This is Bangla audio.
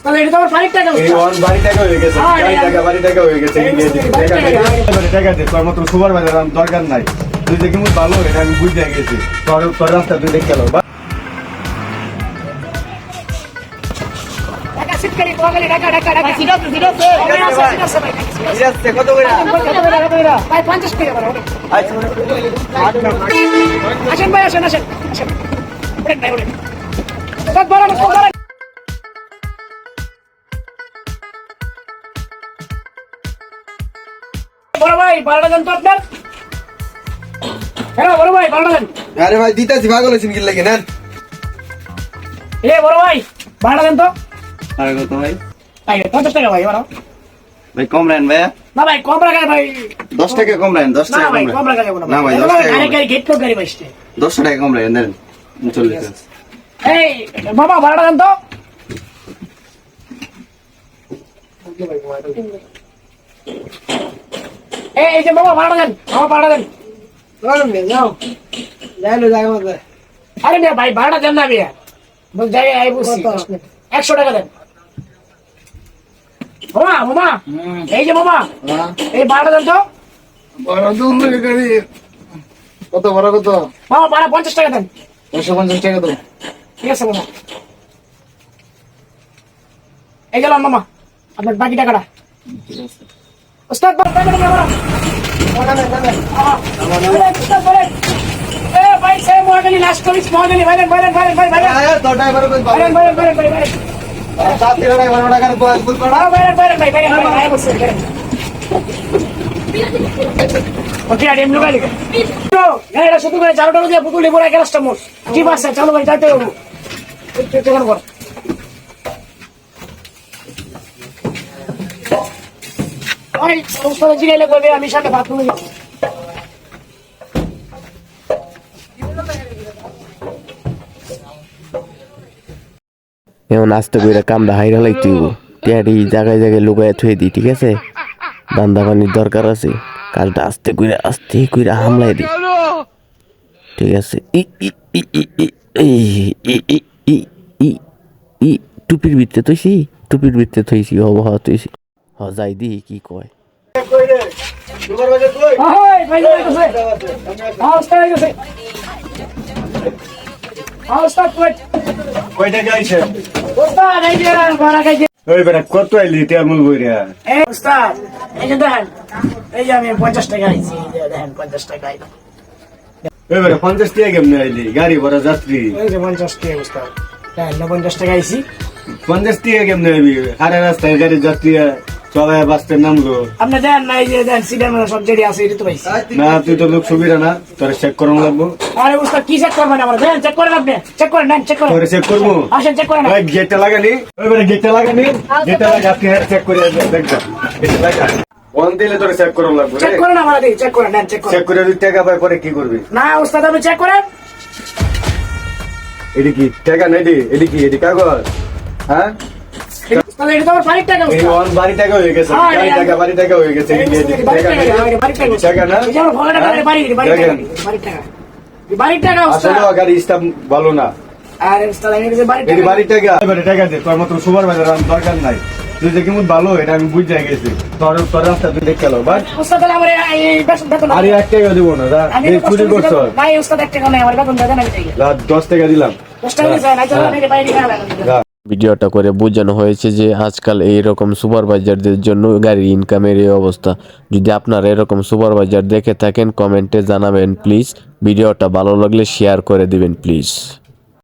তাহলে এটা তো আমার বাড়ির টাকা এই ওয়ান বাড়ি টাকা হয়ে গেছে, বাড়ি টাকা হয়ে গেছে, টাকা দে, তোর মতো সুপারভাইজার আমার দরকার নাই। তুই দেখি মুই ভালো, এটা আমি বুঝতে গেছি। তোর রাস্তা তুই দেখে এলো। টাকা সিটকারি কোয়ালে টাকা কত করে? ভাই 50 টাকা বড় আসেন ভাই আসেন ওরেন ভাই ওরেন সব বড় বড় ভাই বারোটা দেন তো আপনার। হ্যাঁ বড় ভাই বারোটা দেন। আরে ভাই দিতাছি, পাগল হয়েছেন কি লাগে নেন। এ বড় ভাই বারোটা দেন তো। আরে কত ভাই? ভাই 50 টাকা ভাই বড় ভাই কম রাখেন ভাই। না ভাই কম রাখা ভাই 10 টাকা কম রাখেন, 10 না টাকা ভাই কম কম রাখেন। রাখা যাবে না ভাই 10 টাকা আরে গাড়ি গেট কোড গাড়ি বাইসতে 10 টাকা কম রাখেন দেন। চলে যান। এই বাবা বারোটা দেন তো। এই যে বাবা বারোটা দেন, বাবা বারোটা দেন। আরে না ভাই বারোটা দেন না বিয়া বল যাই আই বুঝছি 100 টাকা দেন। মামা এই যে মামা এই বারোটা দেন তো। কত বড় কত? মামা বারো 50 টাকা দেন। 150 টাকা তো। ঠিক আছে মামা এই গেলাম মামা আপনার বাকি টাকাটা। ওস্তাদ টাকাটা নিয়ে বলো। ওস্তাদ বলেন এ ভাই সে মহাগালি লাস্ট করিস মহাগালি ভাই ভাই তোর ড্রাইভার কই পাবে? সাত টাকা 12 টাকার ভুল করা। ওকে আর এমনি গালি তো এটা শুধু করে 4 টাকা দিয়ে পুতুল লিবো এক রাস্তা মোট কি বাসে চলো ভাই যাইতে হবে কেমন কর ওই ওস্তাদ জিগাইলে কইবে আমি সাথে বাথরুমে যাই। এখন আস্তে করে কামটা হাইরা লাগতে হইব। টিয়ারি জায়গায় জায়গায় লুকায় থুয়ে দিই, ঠিক আছে? বান্দা পানির দরকার আছে, কাজটা আস্তে করে হামলাই দিই, ঠিক আছে? টুপির ভিতরে থইছি অবহাওয়া থইছি যাই দি কি কয়। ওই ভাই যাইতেছে ওস্তাদ যাইতেছে ওস্তাদ কয় টাকা আইছে? ওস্তাদ এই যে ভাড়া খাইছে। ওই বেটা কত আইলি তেমন বইরা? এই ওস্তাদ এই যে দেখেন এই যে আমি 50 টাকা আইছি এই যে দেখেন 50 টাকা আইলাম। ওই বেটা 50 টাকা কেমনে আইলি? গাড়ি ভরা যাত্রী। এই যে 50 টাকা ওস্তাদ দেখেন 50 টাকা আইছি। 50 টাকা কেমনে আইবি? হারে রাস্তায় গাড়ি যাত্রী সবাই বাসতে নামলো। আপনি দেন না এই যে দেন সিটের মধ্যে সব জেডি আছে এটা তো পাইছি। না তুই তো লোক সুবিধা না, তোর চেক করানো লাগবো। আরে ওস্তাদ কি চেক করবেন আমার দেন চেক করেন আপনি চেক করেন নেন চেক করেন তোর চেক করবো। আসেন চেক করেন। ওই গেটটা লাগানি, ওই বেটা গেটটা লাগানি, গেটটা লাগা আপনি চেক করে দেখবেন। গেটটা লাগা ফোন দিলে তোর চেক করানো লাগবে। চেক করেন আমার দিকে চেক করেন নেন চেক করেন। চেক করে 2 টাকা পাই পরে কি করবি? না ওস্তাদ আপনি চেক করেন। এডি কি টাকা নাই দি? এডি কাগজ? হ্যাঁ ওস্তাদ এটা তো আমার বাড়ির টাকা এই ওস্তাদ। ওয়ান বাড়ি টাকা হয়ে গেছে, বাড়ি টাকা হয়ে গেছে। টাকা না এই যে আমার ভাড়া টাকা বাড়ির টাকা ওস্তাদ। আসলে গাড়ি স্টাফ ভালো না। আরে ওস্তাদ আমি যে বাড়ির এই টাকা বাড়ি টাকা টাকা দে, তোর মতো সুপারভাইজার আমার দরকার নাই। তুই দেখি মুই ভালো, এটা আমি বুঝতে গেছি। তোর রাস্তা তুই দেখে এলো বাস। ওস্তাদ তাহলে আমার এই বেতন আরে 1 টাকা দিব না, যা আমি এই চুরি করছ। ভাই ওস্তাদ 1 টাকা নাই আমার বেতন দেন আমি থেকে 10 টাকা দিলাম। 10 টাকা দিছেন আজ আমি বাইরে গেলাম। যা। ভিডিওটা করে বোঝানো হয়েছে যে আজকাল এইরকম সুপারভাইজারদের জন্য গাড়ির ইনকামের এই অবস্থা। যদি আপনারা এরকম সুপারভাইজার দেখে থাকেন কমেন্টে জানাবেন প্লিজ। ভিডিওটা ভালো লাগলে শেয়ার করে দিবেন প্লিজ।